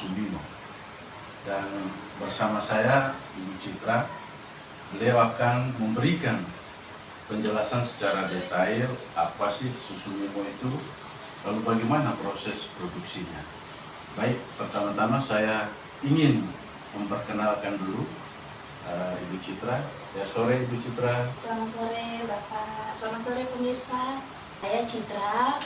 susu Mimo. Dan bersama saya Ibu Citra, beliau akan memberikan penjelasan secara detail apa sih susu Mimo itu, lalu bagaimana proses produksinya. Baik, pertama-tama saya ingin memperkenalkan dulu Ibu Citra. Ya, sore Ibu Citra. Selamat sore Bapak, selamat sore pemirsa. Saya Citra,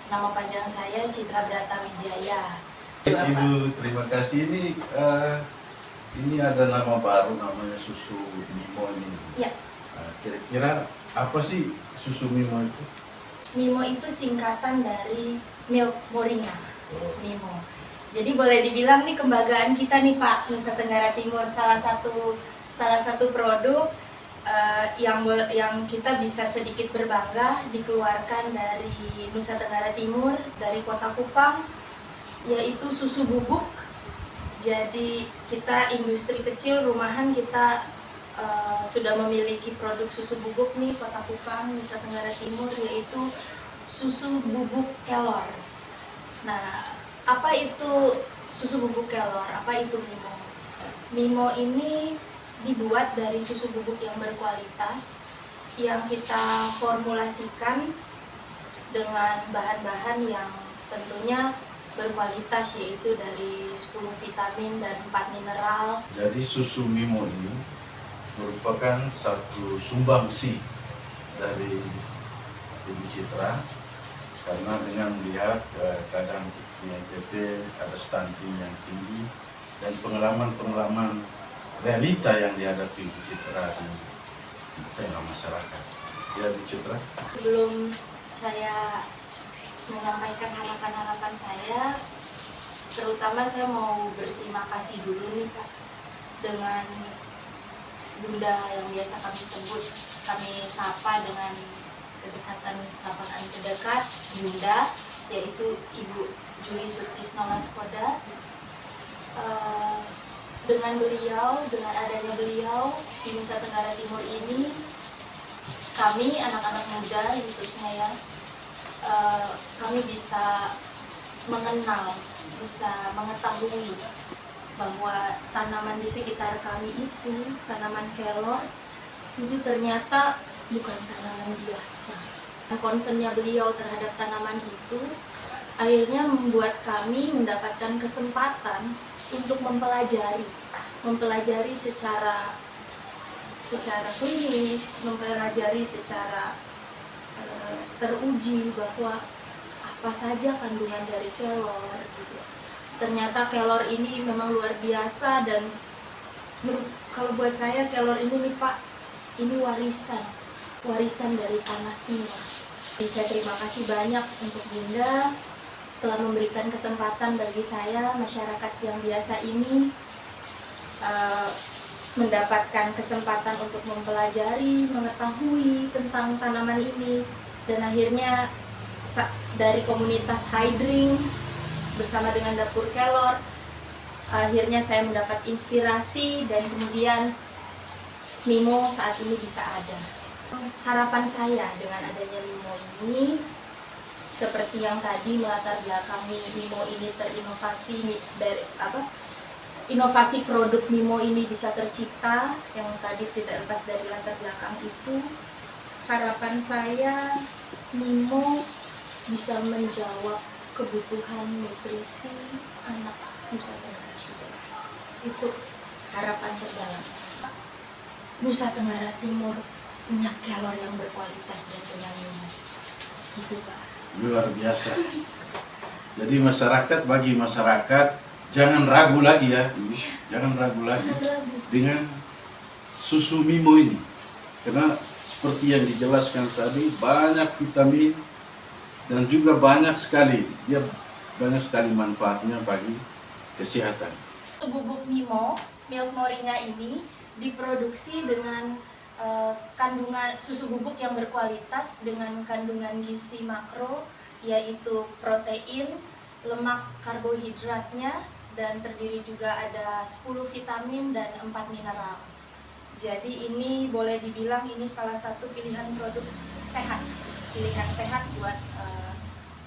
nama panjang saya Citra Brata Wijaya. Ibu, terima kasih. Ini ada nama baru, namanya susu Mimo ini. Ya. Kira-kira apa sih susu Mimo itu? Mimo itu singkatan dari Milk Moringa. Oh. Mimo. Jadi boleh dibilang nih kebanggaan kita nih Pak, Nusa Tenggara Timur, salah satu produk yang kita bisa sedikit berbangga dikeluarkan dari Nusa Tenggara Timur, dari Kota Kupang, yaitu susu bubuk. Jadi kita industri kecil rumahan kita sudah memiliki produk susu bubuk nih, Kota Kupang, Nusa Tenggara Timur, yaitu susu bubuk kelor. Nah, apa itu susu bubuk kelor? Apa itu Mimo? Mimo ini dibuat dari susu bubuk yang berkualitas yang kita formulasikan dengan bahan-bahan yang tentunya berkualitas, yaitu dari 10 vitamin dan 4 mineral. Jadi susu Mimo ini merupakan satu sumbangsi dari Ibu Citra, karena dengan melihat keadaan di NTT ada stunting yang tinggi dan pengalaman realita yang dihadapi Ibu Citra di tengah masyarakat. Ya, Ibu Citra. Sebelum saya menyampaikan harapan-harapan saya, terutama saya mau berterima kasih dulu nih Pak dengan Bunda yang biasa kami sapa dengan kedekatan sapaan terdekat, Bunda, yaitu Ibu Juli Sutrisno Laskoda. Dengan adanya beliau di Nusa Tenggara Timur ini, kami anak-anak muda khususnya ya, kami bisa mengenal, bisa mengetahui bahwa tanaman di sekitar kami itu, tanaman kelor, itu ternyata bukan tanaman biasa. Concernnya beliau terhadap tanaman itu akhirnya membuat kami mendapatkan kesempatan untuk mempelajari secara klinis, mempelajari secara teruji bahwa apa saja kandungan dari kelor gitu. Ternyata kelor ini memang luar biasa, dan kalau buat saya kelor ini nih Pak, ini warisan dari tanah timur. Saya terima kasih banyak untuk Bunda telah memberikan kesempatan bagi saya, masyarakat yang biasa ini, mendapatkan kesempatan untuk mempelajari, mengetahui tentang tanaman ini. Dan akhirnya dari komunitas Hydring bersama dengan Dapur Kelor, akhirnya saya mendapat inspirasi dan kemudian Mimo saat ini bisa ada. Harapan saya dengan adanya Mimo ini, seperti yang tadi melatar belakangi Mimo ini terinovasi dari inovasi produk Mimo ini bisa tercipta, yang tadi tidak lepas dari latar belakang itu. Harapan saya Mimo bisa menjawab kebutuhan nutrisi anak Nusa Tenggara Timur. Itu harapan terdalam saya. Nusa Tenggara Timur punya kelor yang berkualitas dan punya Mimo. Gitu Pak. Luar biasa. Jadi bagi masyarakat jangan ragu lagi ya, jangan ragu lagi dengan susu Mimo ini, karena seperti yang dijelaskan tadi, banyak vitamin dan juga banyak sekali manfaatnya bagi kesehatan. Bubuk Mimo, Milk Moringa ini diproduksi dengan kandungan susu bubuk yang berkualitas dengan kandungan gizi makro, yaitu protein, lemak, karbohidratnya, dan terdiri juga ada 10 vitamin dan 4 mineral. Jadi ini boleh dibilang ini salah satu pilihan produk sehat, buat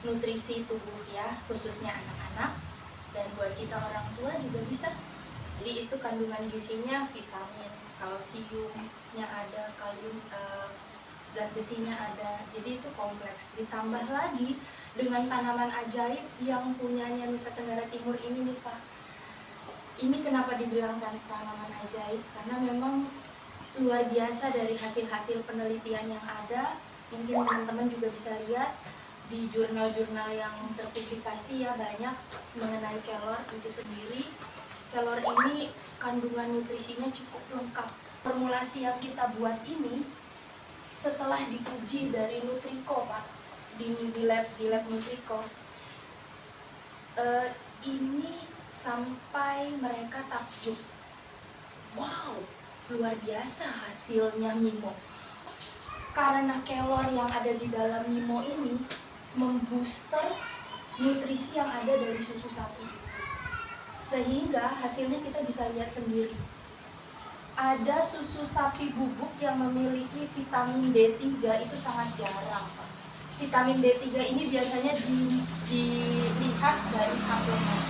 nutrisi tubuh ya, khususnya anak-anak. dan buat kita orang tua juga bisa. Jadi itu kandungan gizinya vitamin, kalsiumnya ada, kalium, zat besinya ada. Jadi itu kompleks. Ditambah lagi dengan tanaman ajaib yang punyanya Nusa Tenggara Timur ini nih Pak. Ini kenapa dibilang tanaman ajaib? Karena memang luar biasa dari hasil-hasil penelitian yang ada. Mungkin teman-teman juga bisa lihat di jurnal-jurnal yang terpublikasi ya, banyak mengenai kelor itu sendiri. Kelor ini kandungan nutrisinya cukup lengkap. Formulasi yang kita buat ini setelah diuji dari Nutriko Pak, di lab Nutriko, ini sampai mereka takjub. Wow, luar biasa hasilnya Mimo. Karena kelor yang ada di dalam Mimo ini membooster nutrisi yang ada dari susu sapi, sehingga hasilnya kita bisa lihat sendiri. Ada susu sapi bubuk yang memiliki vitamin D3 itu sangat jarang Pak. Vitamin D3 ini biasanya dilihat dari suplemen.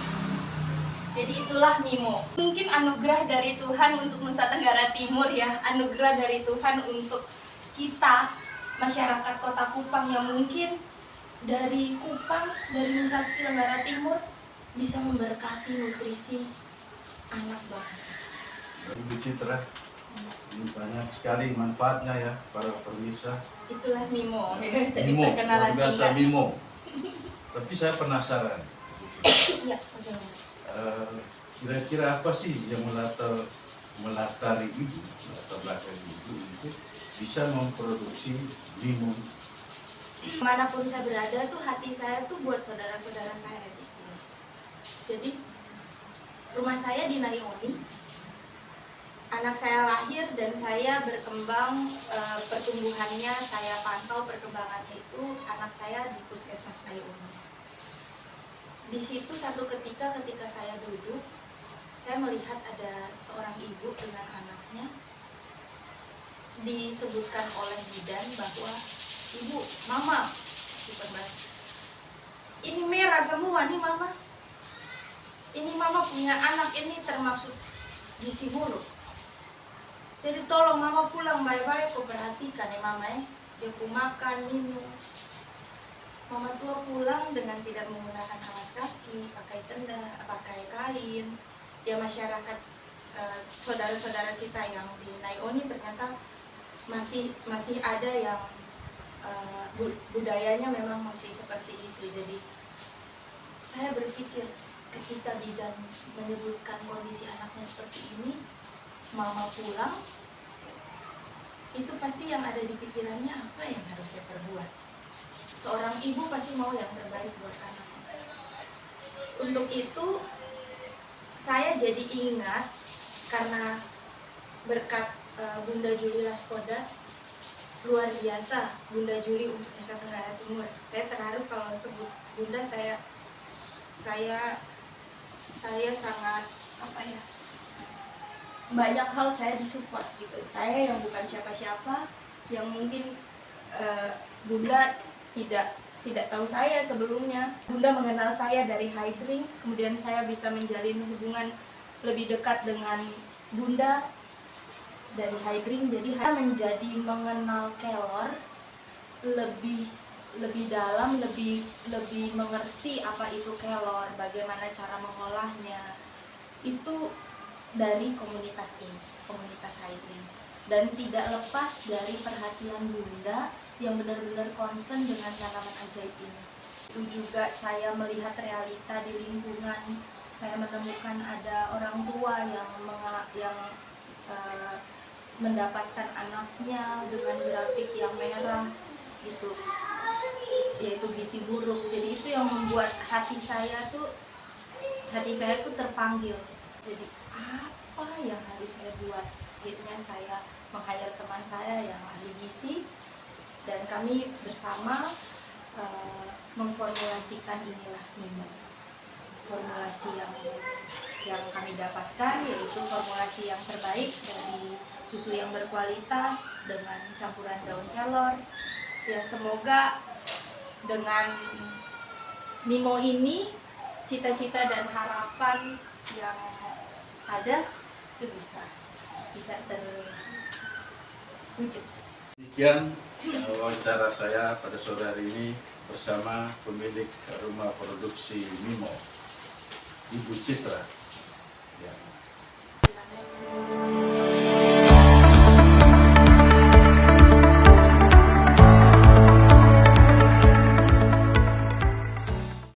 Jadi itulah Mimo. Mungkin anugerah dari Tuhan untuk Nusa Tenggara Timur ya, anugerah dari Tuhan untuk kita masyarakat Kota Kupang yang mungkin dari Kupang, dari Nusa Tenggara Timur bisa memberkati nutrisi anak bangsa. Ibu Citra, ini banyak sekali manfaatnya ya para pemirsa. Itulah Mimo. Jadi Mimo, perkenalan luar biasa singkat. Mimo. Tapi saya penasaran, Iya, bagaimana? Kira-kira apa sih yang melatari ibu, latar belakang ibu itu bisa memproduksi Mimo? Dimanapun saya berada tuh hati saya tuh buat saudara-saudara saya di sini. Jadi rumah saya di Naioni. Anak saya lahir dan saya berkembang, pertumbuhannya saya pantau perkembangannya itu anak saya di Puskesmas Naioni. Di situ satu ketika saya duduk, saya melihat ada seorang ibu dengan anaknya. Disebutkan oleh bidan bahwa ibu, mama, ini merah semua nih mama. Ini mama punya anak ini termasuk gizi buruk. Jadi tolong mama pulang baik-baik, kau perhatikan ya mama ya. Dia pun makan, minum. Mama tua pulang dengan tidak menggunakan alas kaki, pakai sendal, pakai kain. Ya masyarakat, saudara-saudara kita yang di Naioni ternyata masih ada yang budayanya memang masih seperti itu. Jadi saya berpikir ketika bidan menyebutkan kondisi anaknya seperti ini, mama pulang, itu pasti yang ada di pikirannya apa yang harus saya perbuat. Seorang ibu pasti mau yang terbaik buat anak. Untuk itu saya jadi ingat karena berkat Bunda Juli Laskoda, luar biasa Bunda Juli untuk Nusa Tenggara Timur. Saya terharu kalau sebut Bunda, saya sangat banyak hal saya disupport gitu. Saya yang bukan siapa-siapa, yang mungkin Bunda tidak tahu saya sebelumnya. Bunda mengenal saya dari Hydring, kemudian saya bisa menjalin hubungan lebih dekat dengan Bunda dari Hydring. Jadi saya menjadi mengenal kelor lebih dalam, lebih mengerti apa itu kelor, bagaimana cara mengolahnya. Itu dari komunitas ini, komunitas Hydring, dan tidak lepas dari perhatian Bunda yang benar-benar concern dengan tanaman ajaib ini. Itu juga saya melihat realita di lingkungan. Saya menemukan ada orang tua yang mendapatkan anaknya dengan grafik yang merah gitu, yaitu gizi buruk. Jadi itu yang membuat hati saya tuh terpanggil. Jadi apa yang harus saya buat? Akhirnya saya meng-hire teman saya yang ahli gizi, dan kami bersama memformulasikan inilah Mimo. Formulasi yang kami dapatkan yaitu formulasi yang terbaik dari susu yang berkualitas dengan campuran daun kelor. Ya, semoga dengan Mimo ini cita-cita dan harapan yang ada itu bisa terwujud. Demikian wawancara saya pada sore hari ini bersama pemilik rumah produksi Mimo, Ibu Citra.